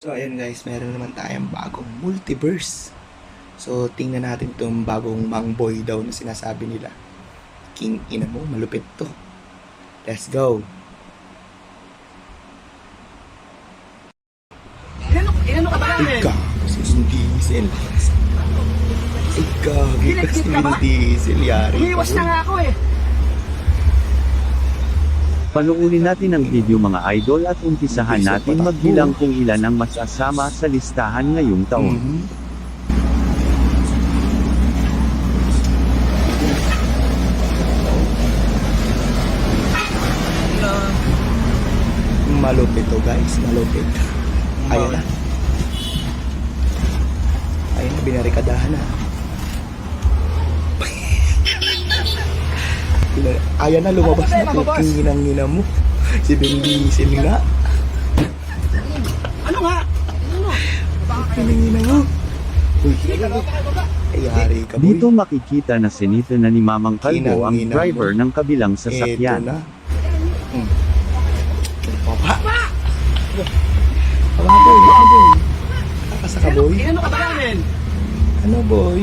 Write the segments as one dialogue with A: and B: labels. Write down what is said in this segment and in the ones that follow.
A: So ayun guys, meron naman tayong bagong multiverse. So tingnan natin itong bagong Mangboy daw na sinasabi nila. King ina mo, malupit to. Let's go.
B: Inano ka ba namin?
A: Ikaw, si Vin Diesel. Ikaw, si Vin Diesel, yari.
B: Umiwas na nga ako eh.
C: Panuurin natin ang video mga idol at umpisahan natin magbilang kung ilan ang masasama sa listahan ngayong taon.
A: Malupit to guys, malupit. Ayun na. Ayun na, binarikadahan na. Ayan na, lumabas na po. Kinginang-ngina mo. Si Vin Diesel nga.
B: Ano nga? Ano?
A: Kinangina mo. Uy, ay hari ka boy.
C: Dito makikita na sinita na ni Mamang Kalbo ang
A: Kinang-ngina
C: driver
A: mo.
C: ng kabilang
A: Eto
C: sasakyan.
A: na. Papa. Ano boy? Ano boy? Kakasa ka boy?
B: Inano ka ba namin?
A: Ano boy?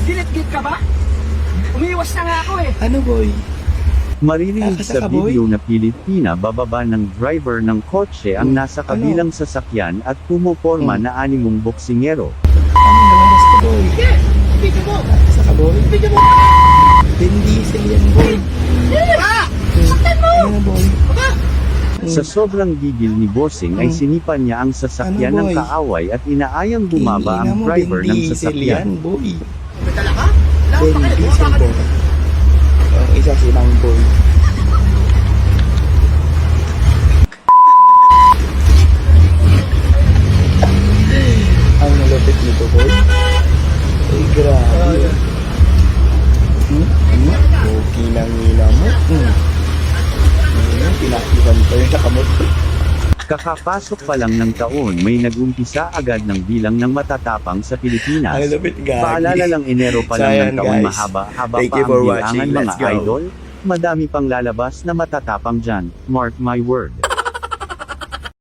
B: Gilid-gilid ka ba? Umiwas na nga ako eh.
A: Ano boy?
C: Maririnig
A: Kakasa ka,
C: sa
A: boy?
C: video na pilit pinababa ng driver ng kotse ang nasa kabilang sasakyan at pumoporma na animong boksingero.
A: Ano lumabas ka boy?
B: Video mo!
A: Kakasa ka boy?
B: Video mo!
A: Vin Diesel yan boy.
B: Ah! Saktan mo!
A: Ano boy?
B: Baba!
C: Sa sobrang gigil ni Bossing ay sinipan niya ang sasakyan
A: Ano,
C: ng
A: boy?
C: kaaway at inaayang bumaba
A: Kingina
C: ang
A: mo,
C: driver
A: Vin
C: ng
A: Diesel
C: sasakyan.
A: yan boy.
B: May dala ka?
A: Vin Diesel boy. Ang isa si Mangboy. Ang malupit nito boy. Ay grabe. Okay nang ngina mo. Pinakiban pa yung nakamot.
C: Kakapasok pa lang ng taon may nag-umpisa agad ng bilang ng matatapang sa Pilipinas.
A: Ang lupit gagi.
C: Paalala lang Enero pa
A: So,
C: lang
A: ayan,
C: ng taon
A: guys.
C: mahaba-haba
A: Thank
C: pa
A: you
C: ang
A: for
C: bilangan
A: watching.
C: mga
A: Let's go.
C: idol. Madami pang lalabas na matatapang dyan. Mark my word.